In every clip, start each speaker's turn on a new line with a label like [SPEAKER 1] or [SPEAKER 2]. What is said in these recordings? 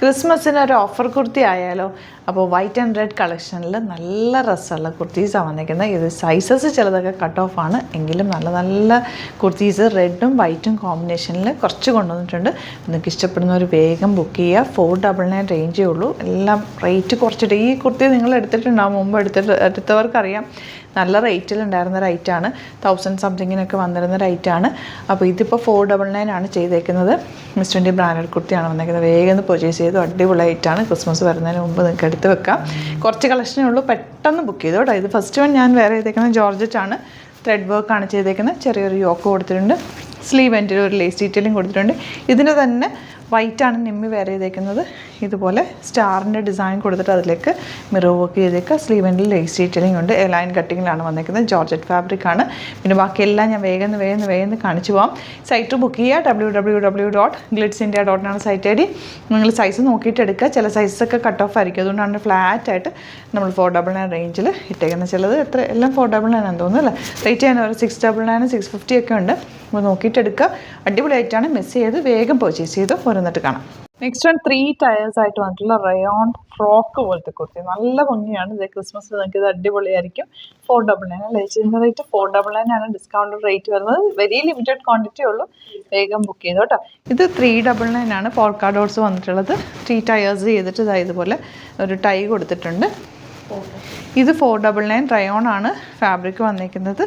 [SPEAKER 1] ക്രിസ്മസിന് ഒരു ഓഫർ കുർത്തി ആയാലോ. അപ്പോൾ വൈറ്റ് ആൻഡ് റെഡ് കളക്ഷനിൽ നല്ല രസമുള്ള കുർത്തീസാണ് വന്നിരിക്കുന്നത്. ഇത് സൈസസ് ചിലതൊക്കെ കട്ട് ഓഫ് ആണ്, എങ്കിലും നല്ല നല്ല കുർത്തീസ് റെഡും വൈറ്റും കോമ്പിനേഷനിൽ കുറച്ച് കൊണ്ടുവന്നിട്ടുണ്ട്. നിങ്ങൾക്ക് ഇഷ്ടപ്പെടുന്നവർ വേഗം ബുക്ക് ചെയ്യുക. 499 റേഞ്ചേ ഉള്ളൂ. എല്ലാം റേറ്റ് കുറച്ചിട്ട്, ഈ കുർത്തി നിങ്ങൾ എടുത്തിട്ടുണ്ടാവും, മുമ്പ് എടുത്തവർക്കറിയാം നല്ല റേറ്റിലുണ്ടായിരുന്ന റേറ്റാണ്. 1000 സംതിങ്ങിനൊക്കെ വന്നിരുന്ന റേറ്റാണ്. അപ്പോൾ ഇതിപ്പോൾ 499 ആണ് ചെയ്തേക്കുന്നത്. മിസ്റ്ററിൻ്റെ ബ്രാൻഡഡ് കുർത്തിയാണ് വന്നേക്കുന്നത്. വേഗം ഒന്ന് പർച്ചേസ് ചെയ്തു. അടിപൊളി റേറ്റാണ്. ക്രിസ്മസ് വരുന്നതിന് മുമ്പ് നിങ്ങൾക്ക് എടുത്ത് വെക്കാം. കുറച്ച് കളക്ഷനേ ഉള്ളൂ, പെട്ടെന്ന് ബുക്ക് ചെയ്തു കേട്ടോ. ഇത് ഫസ്റ്റ് വൺ ഞാൻ വേറെ ചെയ്തേക്കുന്നത് ജോർജറ്റാണ്. ത്രെഡ് വർക്കാണ് ചെയ്തേക്കുന്നത്. ചെറിയൊരു യോക്ക് കൊടുത്തിട്ടുണ്ട്. സ്ലീവ് എൻഡിൽ ഒരു ലേസ് ഡീറ്റെയിലും കൊടുത്തിട്ടുണ്ട്. ഇതിന് തന്നെ വൈറ്റാണ് നിമ്മി വെയർ ചെയ്തേക്കുന്നത്. ഇതുപോലെ സ്റ്റാറിൻ്റെ ഡിസൈൻ കൊടുത്തിട്ട് അതിലേക്ക് മിറർ വർക്ക് ചെയ്തേക്കുക. സ്ലീവ് എൻഡിൽ ലേസ് ഡീറ്റെയിലിംഗ് ഉണ്ട്. ലൈൻ കട്ടിങ്ങിലാണ് വന്നേക്കുന്നത്. ജോർജറ്റ് ഫാബ്രിക്കാണ്. പിന്നെ ബാക്കിയെല്ലാം ഞാൻ വേഗം കാണിച്ചു പോകാം. സൈറ്റ് ബുക്ക് ചെയ്യുക. www.glitzindia.in ആണ് സൈറ്റ് ഐ ഡി. നിങ്ങൾ സൈസ് നോക്കിയിട്ട് എടുക്കുക. ചില സൈസൊക്കെ കട്ട് ഓഫ് ആയിരിക്കും. അതുകൊണ്ടാണ് ഫ്ലാറ്റായിട്ട് നമ്മൾ 499 റേഞ്ചിൽ ഇട്ടേക്കുന്നത്. ചിലത് എല്ലാം 499 ആണെന്ന് തോന്നുന്നു അല്ലേ. റേറ്റ് ചെയ്യാൻ ഒരു 699 650 ഒക്കെ ഉണ്ട്. അപ്പോൾ നോക്കിയിട്ട് എടുക്കുക. അടിപൊളിയായിട്ടാണ്. മിസ് ചെയ്ത് വേഗം പർച്ചേസ് ചെയ്ത് പോരുന്നിട്ട് കാണാം. നെക്സ്റ്റ് വൺ 3 ടയേഴ്സ് ആയിട്ട് വന്നിട്ടുള്ള റയോൺ ഫ്രോക്ക് പോലത്തെ കുർത്തി. നല്ല ഭംഗിയാണ്. ഇത് ക്രിസ്മസിൽ നിങ്ങൾക്ക് ഇത് അടിപൊളിയായിരിക്കും. 499 അല്ലേ. ഇതിൻ്റെ റേറ്റ് 499 ആണ്. ഡിസ്കൗണ്ട് റേറ്റ് വരുന്നത്. വെരി ലിമിറ്റഡ് ക്വാണ്ടിറ്റി ഉള്ളൂ. വേഗം ബുക്ക് ചെയ്തു കേട്ടോ. ഇത് 399 ആണ്. പോൾക്കാ ഡോട്ട്സ് വന്നിട്ടുള്ളത്. 3 ടയേഴ്സ് ചെയ്തിട്ട് ഇതുപോലെ ഒരു ടൈ കൊടുത്തിട്ടുണ്ട്. ഇത് 499 റയോൺ ആണ് ഫാബ്രിക് വന്നിരിക്കുന്നത്.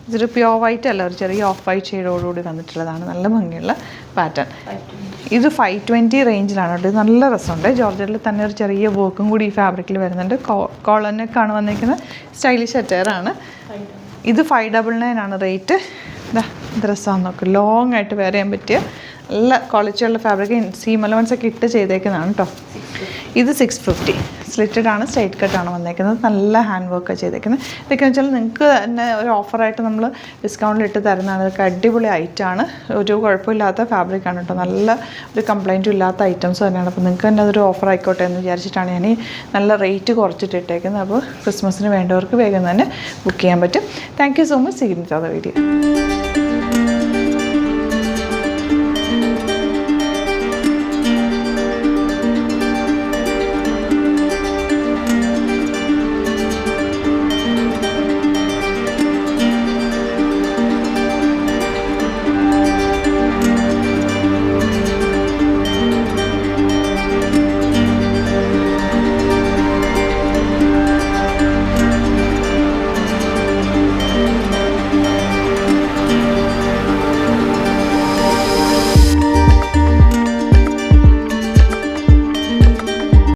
[SPEAKER 1] ഇതൊരു പ്യോർ വൈറ്റ് അല്ല, ഒരു ചെറിയ ഓഫ് വൈറ്റ് ഷെയ്ഡോടുകൂടി വന്നിട്ടുള്ളതാണ്. നല്ല ഭംഗിയുള്ള പാറ്റേൺ. ഇത് 520 റേഞ്ചിലാണ് കേട്ടോ. ഇത് നല്ല രസമുണ്ട്. ജോർജറ്റിൽ തന്നെ ഒരു ചെറിയ വർക്കും കൂടി ഈ ഫാബ്രിക്കിൽ വരുന്നുണ്ട്. കോളനൊക്കെയാണ് വന്നിരിക്കുന്നത്. സ്റ്റൈലിഷ് അറ്റയറാണ്. ഇത് 599 ആണ് റേറ്റ്. ഇതാ ഇത് രസമാണെന്ന് നോക്ക്. ലോങ് ആയിട്ട് വെയർ ചെയ്യാൻ പറ്റിയ നല്ല ക്വാളിറ്റിയുള്ള ഫാബ്രിക്. സീം അലവൻസ് ഒക്കെ ഇട്ട് ചെയ്തേക്കുന്നതാണ് കേട്ടോ. ഇത് 650. സ്ലിറ്റഡ് ആണ്. സ്ട്രൈറ്റ് കട്ടാണ് വന്നേക്കുന്നത്. നല്ല ഹാൻഡ് വർക്ക് ചെയ്തേക്കുന്നത്. ഇതൊക്കെ വെച്ചാൽ നിങ്ങൾക്ക് തന്നെ ഒരു ഓഫറായിട്ട് നമ്മൾ ഡിസ്കൗണ്ടിൽ ഇട്ട് തരുന്നതാണ്. ഇതൊക്കെ അടിപൊളി ഐറ്റമാണ്. ഒരു കുഴപ്പമില്ലാത്ത ഫാബ്രിക്കാണ് കേട്ടോ. നല്ല ഒരു കംപ്ലൈൻറ്റും ഇല്ലാത്ത ഐറ്റംസ് തന്നെയാണ്. അപ്പോൾ നിങ്ങൾക്ക് തന്നെ അതൊരു ഓഫർ ആയിക്കോട്ടെ എന്ന് വിചാരിച്ചിട്ടാണ് ഞാൻ ഈ നല്ല റേറ്റ് കുറച്ചിട്ട് ഇട്ടേക്കുന്നത്. അപ്പോൾ ക്രിസ്മസിന് വേണ്ടവർക്ക് വേഗം തന്നെ ബുക്ക് ചെയ്യാൻ പറ്റും. Thank you so much. See you in the video.